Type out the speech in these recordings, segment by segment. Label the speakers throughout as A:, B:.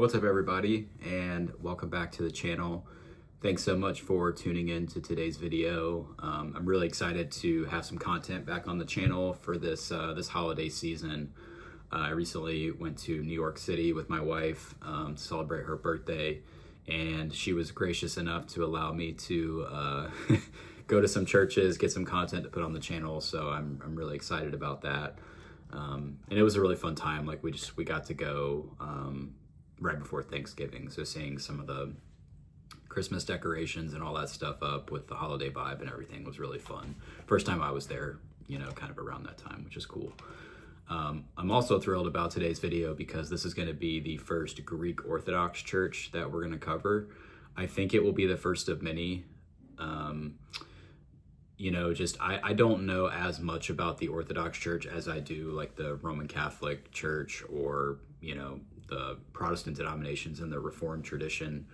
A: What's up, everybody, and welcome back to the channel. Thanks so much for tuning in to today's video. I'm really excited to have some content back on the channel for this holiday season. I recently went to New York City with my wife to celebrate her birthday, and she was gracious enough to allow me to go to some churches, get some content to put on the channel. So I'm really excited about that. And it was a really fun time. Like we got to go right before Thanksgiving, so seeing some of the Christmas decorations and all that stuff up with the holiday vibe and everything was really fun. First time I was there, kind of around that time, which is cool. I'm also thrilled about today's video because this is going to be the first Greek Orthodox church that we're going to cover. I think it will be the first of many. I don't know as much about the Orthodox Church as I do like the Roman Catholic Church or, the Protestant denominations and the Reformed tradition.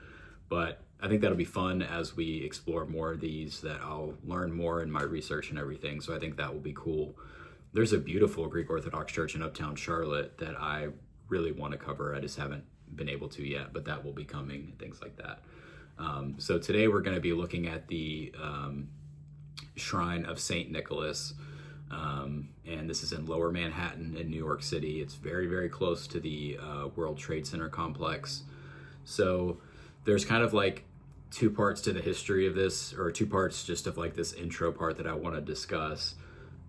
A: But I think that'll be fun as we explore more of these, that I'll learn more in my research and everything. So I think that will be cool. There's a beautiful Greek Orthodox church in Uptown Charlotte that I really want to cover. I just haven't been able to yet, but that will be coming and things like that. So today we're going to be looking at the Shrine of St. Nicholas. And this is in Lower Manhattan in New York City. It's very, very close to the World Trade Center complex. So there's kind of like two parts to the history of this, or two parts just of like this intro part that I want to discuss.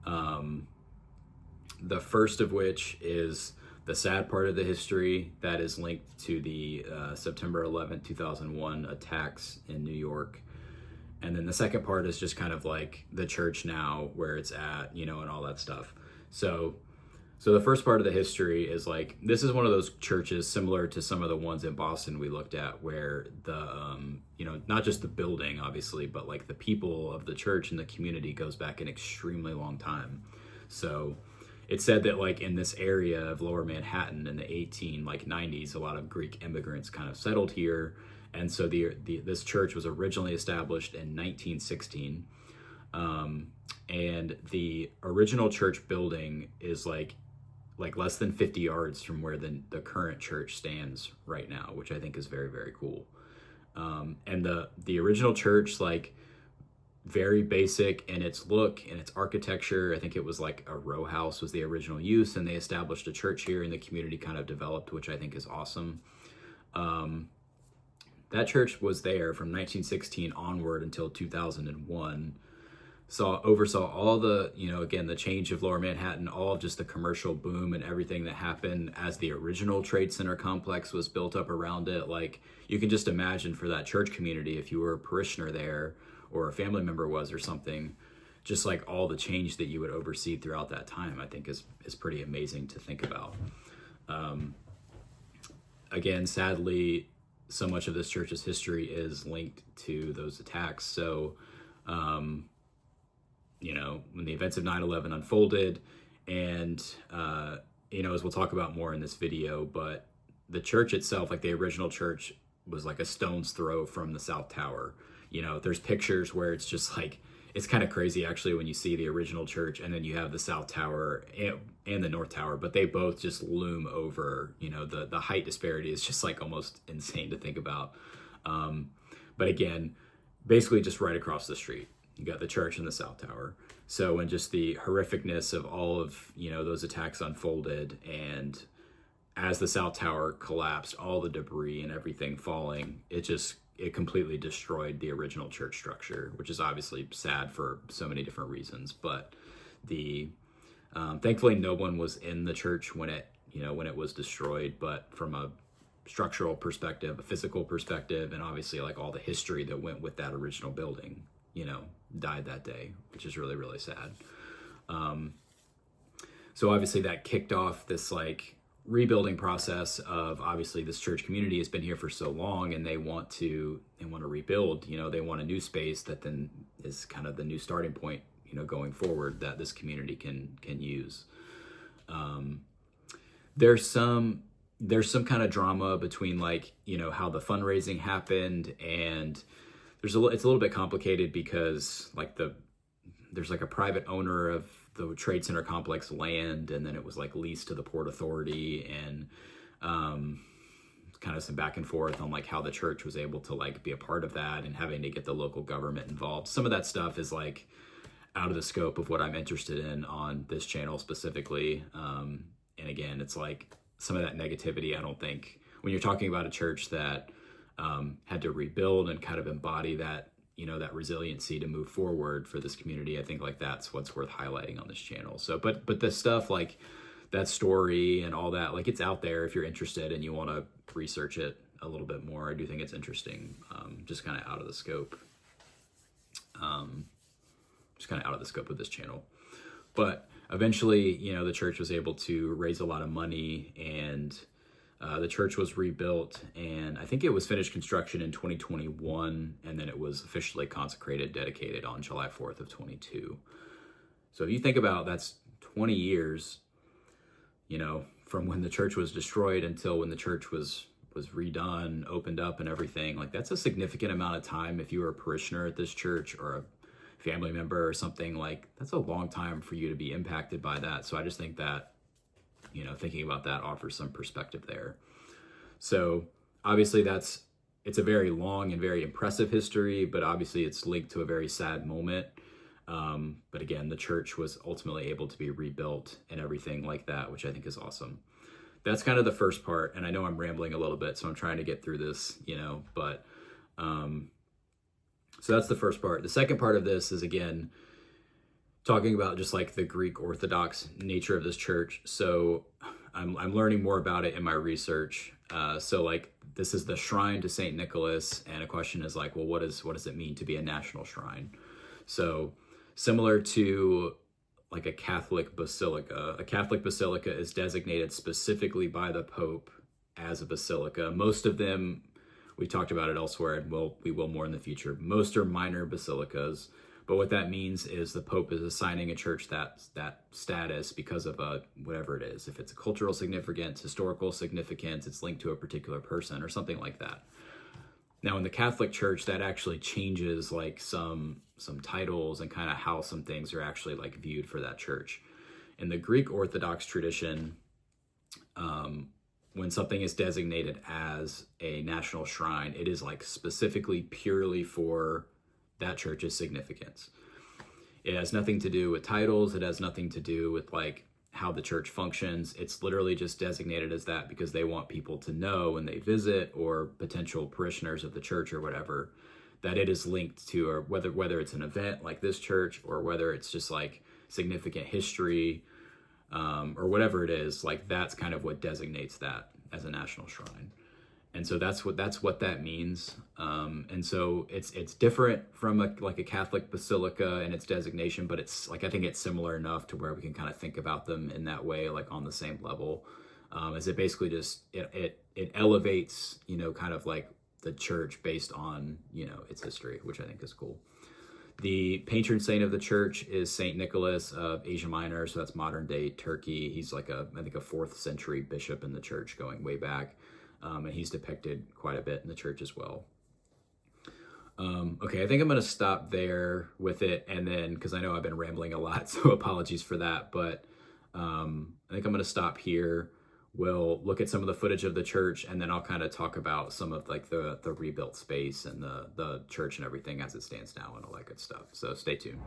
A: The first of which is the sad part of the history that is linked to the September 11th, 2001 attacks in New York. And then the second part is just kind of like the church now, where it's at, and all that stuff. So the first part of the history is like, this is one of those churches similar to some of the ones in Boston we looked at, where the, not just the building, obviously, but like the people of the church and the community goes back an extremely long time. So it's said that like in this area of Lower Manhattan in the 90s, a lot of Greek immigrants kind of settled here. And so this church was originally established in 1916, and the original church building is like less than 50 yards from where the current church stands right now, which I think is very, very cool. And the original church, like, very basic in its look and its architecture. I think it was like a row house was the original use, and they established a church here, and the community kind of developed, which I think is awesome. That church was there from 1916 onward until 2001. Oversaw all the, again, the change of Lower Manhattan, all of just the commercial boom and everything that happened as the original Trade Center complex was built up around it. Like, you can just imagine for that church community, if you were a parishioner there or a family member was or something, just like all the change that you would oversee throughout that time, I think is pretty amazing to think about. Again, sadly, so much of this church's history is linked to those attacks. So, when the events of 9/11 unfolded, and, as we'll talk about more in this video, but the church itself, like the original church, was like a stone's throw from the South Tower. There's pictures where it's just like, it's kind of crazy actually when you see the original church and then you have the South Tower and the North Tower, but they both just loom over, the height disparity is just like almost insane to think about. But again, basically just right across the street, you got the church and the South Tower. So when just the horrificness of all of, those attacks unfolded, and as the South Tower collapsed, all the debris and everything falling, it completely destroyed the original church structure, which is obviously sad for so many different reasons. But thankfully no one was in the church when it was destroyed, but from a structural perspective, a physical perspective, and obviously like all the history that went with that original building, died that day, which is really, really sad. So obviously that kicked off this like rebuilding process of, obviously this church community has been here for so long, and they want to rebuild. They want a new space that then is kind of the new starting point, going forward, that this community can use. There's some kind of drama between like, how the fundraising happened, and it's a little bit complicated because like there's like a private owner of the Trade Center complex land, and then it was like leased to the Port Authority, and kind of some back and forth on like how the church was able to like be a part of that and having to get the local government involved. Some of that stuff is like out of the scope of what I'm interested in on this channel specifically. And again, it's like some of that negativity, I don't think, when you're talking about a church that had to rebuild and kind of embody that, you know, that resiliency to move forward for this community, I think like that's what's worth highlighting on this channel. So, but the stuff like that story and all that, like it's out there if you're interested and you want to research it a little bit more. I do think it's interesting, just kind of out of the scope. Just kind of out of the scope of this channel. But eventually, you know, the church was able to raise a lot of money, and the church was rebuilt, and I think it was finished construction in 2021, and then it was officially consecrated, dedicated on July 4th of 22. So if you think about, that's 20 years, you know, from when the church was destroyed until when the church was redone, opened up and everything. Like that's a significant amount of time if you were a parishioner at this church or a family member or something. Like that's a long time for you to be impacted by that. So I just think that, you know, thinking about that offers some perspective there. So obviously it's a very long and very impressive history, but obviously it's linked to a very sad moment. But again, the church was ultimately able to be rebuilt and everything like that, which I think is awesome. That's kind of the first part. And I know I'm rambling a little bit, so I'm trying to get through this, you know, but, so that's the first part. The second part of this is, again, talking about just like the Greek Orthodox nature of this church. So I'm learning more about it in my research. So like this is the shrine to Saint Nicholas, and a question is like, well, what does it mean to be a national shrine? So similar to like a Catholic basilica is designated specifically by the Pope as a basilica. Most of them, we talked about it elsewhere, and we will more in the future. Most are minor basilicas, but what that means is the Pope is assigning a church that status because of whatever it is. If it's a cultural significance, historical significance, it's linked to a particular person or something like that. Now in the Catholic Church, that actually changes like some titles and kind of how some things are actually like viewed for that church. In the Greek Orthodox tradition, when something is designated as a national shrine, it is like specifically purely for that church's significance. It has nothing to do with titles. It has nothing to do with like how the church functions. It's literally just designated as that because they want people to know when they visit, or potential parishioners of the church or whatever, that it is linked to, or whether it's an event like this church, or whether it's just like significant history, or whatever it is, like that's kind of what designates that as a national shrine. And so that's what that means. And so it's different from a Catholic basilica in its designation, but it's like, I think it's similar enough to where we can kind of think about them in that way, like on the same level, as it basically just, it elevates, you know, kind of like the church based on, you know, its history, which I think is cool. The patron saint of the church is Saint Nicholas of Asia Minor. So that's modern day Turkey. He's like I think a 4th century bishop in the church going way back. And he's depicted quite a bit in the church as well. Okay, I think I'm going to stop there with it. And then, because I know I've been rambling a lot, so apologies for that. But I think I'm going to stop here. We'll look at some of the footage of the church, and then I'll kind of talk about some of like the rebuilt space and the church and everything as it stands now and all that good stuff. So stay tuned.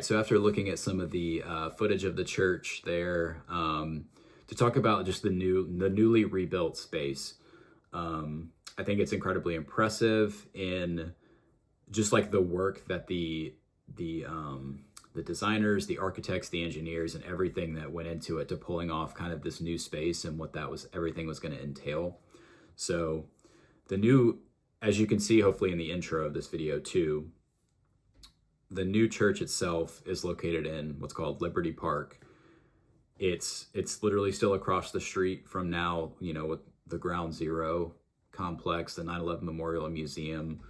A: right, so after looking at some of the footage of the church there, to talk about just the newly rebuilt space, I think it's incredibly impressive in just like the work that the designers, the architects, the engineers, and everything that went into it to pulling off kind of this new space and what everything was going to entail. So as you can see, hopefully in the intro of this video too, the new church itself is located in what's called Liberty Park. It's literally still across the street from now, with the Ground Zero complex, the 9/11 Memorial and Museum.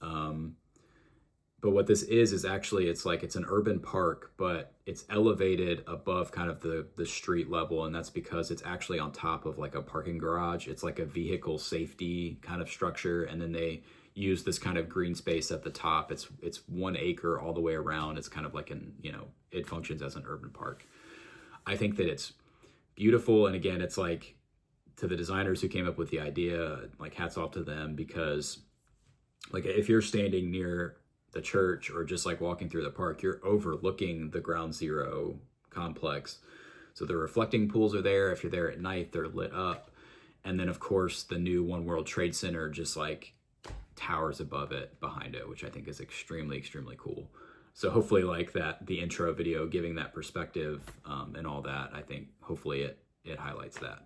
A: But what this is actually, it's an urban park, but it's elevated above kind of the street level. And that's because it's actually on top of like a parking garage. It's like a vehicle safety kind of structure. And then they use this kind of green space at the top. It's 1 acre all the way around. It's kind of like it functions as an urban park. I think that it's beautiful. And again, it's like, to the designers who came up with the idea, like hats off to them, because like if you're standing near the church or just like walking through the park, you're overlooking the Ground Zero complex. So the reflecting pools are there. If you're there at night, they're lit up. And then of course the new One World Trade Center just like towers above it, behind it, which I think is extremely, extremely cool. So hopefully like that, the intro video giving that perspective and all that, I think hopefully it highlights that.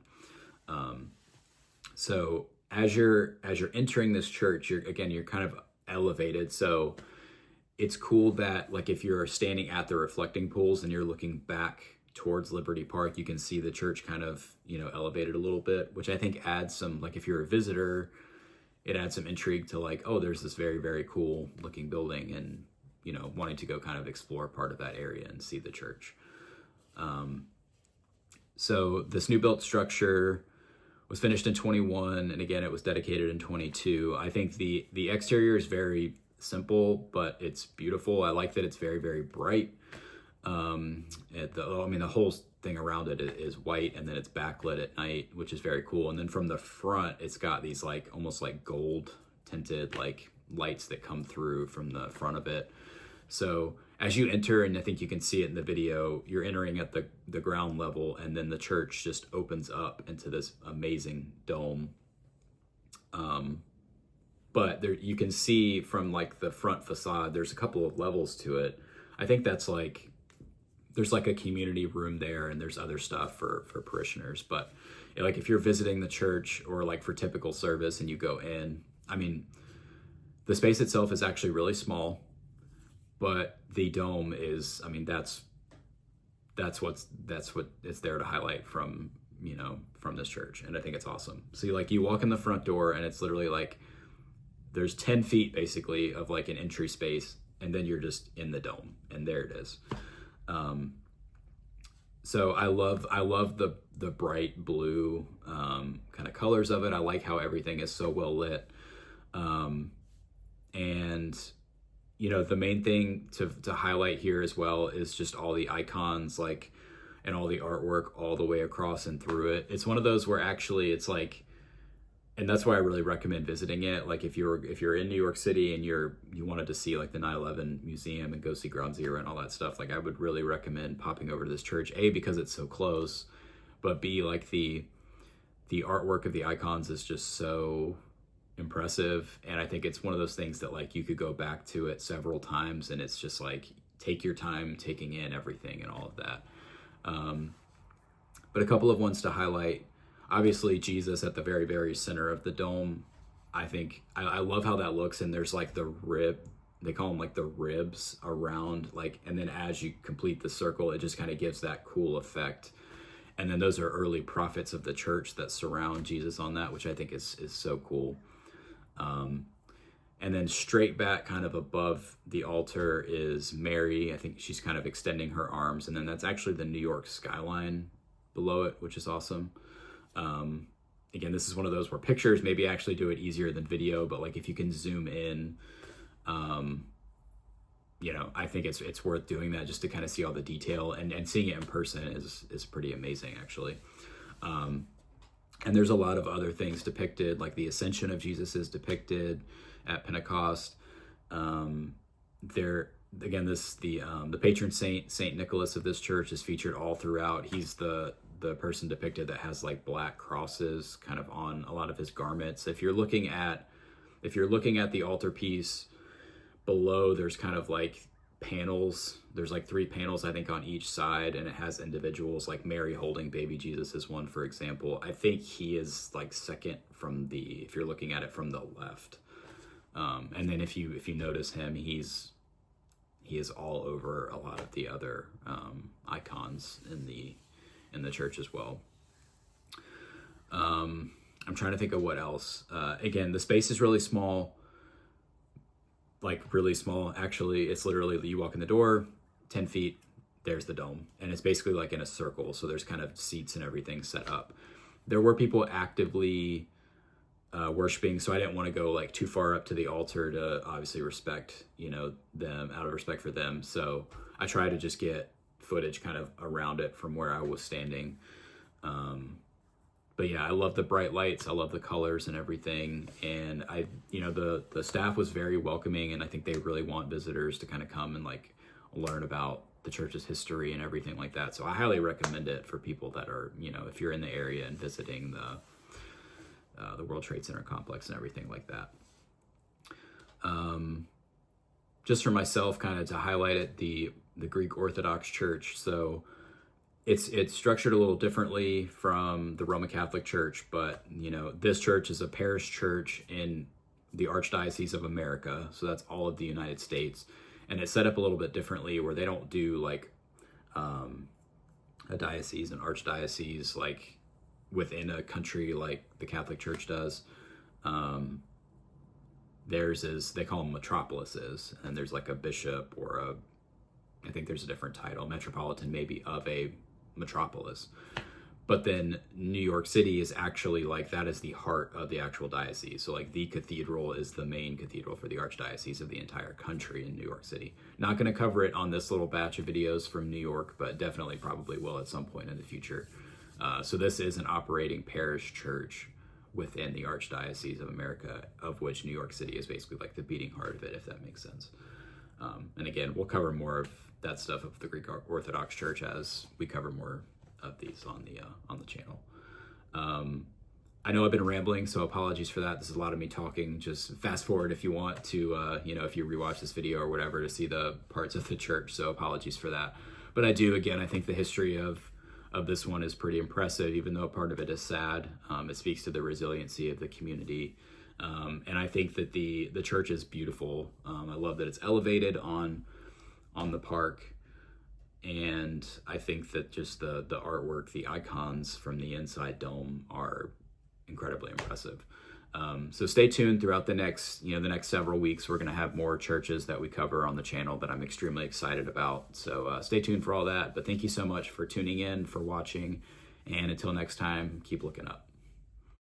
A: So as you're entering this church, you're kind of elevated. So it's cool that like if you're standing at the reflecting pools and you're looking back towards Liberty Park, you can see the church kind of, elevated a little bit, which I think adds some, like if you're a visitor, it adds some intrigue to like, oh, there's this very, very cool looking building, and, wanting to go kind of explore part of that area and see the church. So this new built structure was finished in 21, and again, it was dedicated in 22. I think the exterior is very simple, but it's beautiful. I like that it's very, very bright. The whole thing around it is white, and then it's backlit at night, which is very cool. And then from the front, it's got these like almost like gold tinted like lights that come through from the front of it. So as you enter, and I think you can see it in the video, you're entering at the ground level, and then the church just opens up into this amazing dome. But there, you can see from like the front facade, there's a couple of levels to it. I think that's like, there's like a community room there, and there's other stuff for parishioners. But like if you're visiting the church or like for typical service and you go in, I mean, the space itself is actually really small, but the dome is, I mean, that's what it's there to highlight from, from this church. And I think it's awesome. So you walk in the front door, and it's literally like, there's 10 feet basically of like an entry space, and then you're just in the dome, and there it is. So I love the bright blue kind of colors of it. I like how everything is so well lit. And the main thing to highlight here as well is just all the icons, like, and all the artwork all the way across and through it. It's one of those where actually it's like, and that's why I really recommend visiting it. Like if you're in New York City and you wanted to see like the 9/11 museum and go see Ground Zero and all that stuff, like I would really recommend popping over to this church, A, because it's so close, but B, like the artwork of the icons is just so impressive. And I think it's one of those things that like you could go back to it several times, and it's just like, take your time taking in everything and all of that. But a couple of ones to highlight. Obviously, Jesus at the very, very center of the dome. I think I love how that looks. And there's like the rib, they call them like the ribs around, like, and then as you complete the circle, it just kind of gives that cool effect. And then those are early prophets of the church that surround Jesus on that, which I think is so cool. And then straight back kind of above the altar is Mary. I think she's kind of extending her arms. And then that's actually the New York skyline below it, which is awesome. Again, this is one of those where pictures maybe actually do it easier than video, but like if you can zoom in, I think it's worth doing that just to kind of see all the detail, and seeing it in person is pretty amazing actually. And there's a lot of other things depicted, like the ascension of Jesus is depicted at Pentecost. again, the patron saint, Saint Nicholas of this church, is featured all throughout. He's the person depicted that has like black crosses kind of on a lot of his garments. If you're looking at the altarpiece below, there's kind of like panels. There's like 3 panels, I think, on each side, and it has individuals like Mary holding baby Jesus is one, for example. I think he is like second from if you're looking at it from the left. And then if you notice him, he is all over a lot of the other icons in the church as well. I'm trying to think of what else. Again, the space is really small, like really small. Actually, it's literally, you walk in the door, 10 feet, there's the dome. And it's basically like in a circle. So there's kind of seats and everything set up. There were people actively worshiping, so I didn't want to go like too far up to the altar to obviously respect, them, out of respect for them. So I tried to just get footage kind of around it from where I was standing. But yeah, I love the bright lights. I love the colors and everything. And the staff was very welcoming, and I think they really want visitors to kind of come and like learn about the church's history and everything like that. So I highly recommend it for people that are, if you're in the area and visiting the World Trade Center complex and everything like that. Just for myself, kind of to highlight it, the Greek Orthodox Church. So it's structured a little differently from the Roman Catholic Church, but this church is a parish church in the Archdiocese of America. So that's all of the United States. And it's set up a little bit differently, where they don't do like a diocese, an archdiocese, like within a country like the Catholic Church does. Theirs is, they call them metropolises, and there's like a bishop or I think there's a different title, metropolitan maybe, of a metropolis. But then New York City is actually like, that is the heart of the actual diocese. So like the cathedral is the main cathedral for the archdiocese of the entire country in New York City. Not going to cover it on this little batch of videos from New York, but definitely probably will at some point in the future. So this is an operating parish church within the Archdiocese of America, of which New York City is basically like the beating heart of it, if that makes sense. And again, we'll cover more of that stuff of the Greek Orthodox Church as we cover more of these on the channel. I know I've been rambling, so apologies for that. This is a lot of me talking. Just fast forward if you want to, if you rewatch this video or whatever, to see the parts of the church. So apologies for that. But I think the history of this one is pretty impressive, even though part of it is sad. It speaks to the resiliency of the community. And I think that the church is beautiful. I love that it's elevated on the park. And I think that just the artwork, the icons from the inside dome are incredibly impressive. So stay tuned throughout the next several weeks. We're going to have more churches that we cover on the channel that I'm extremely excited about. So stay tuned for all that. But thank you so much for tuning in, for watching. And until next time, keep looking up.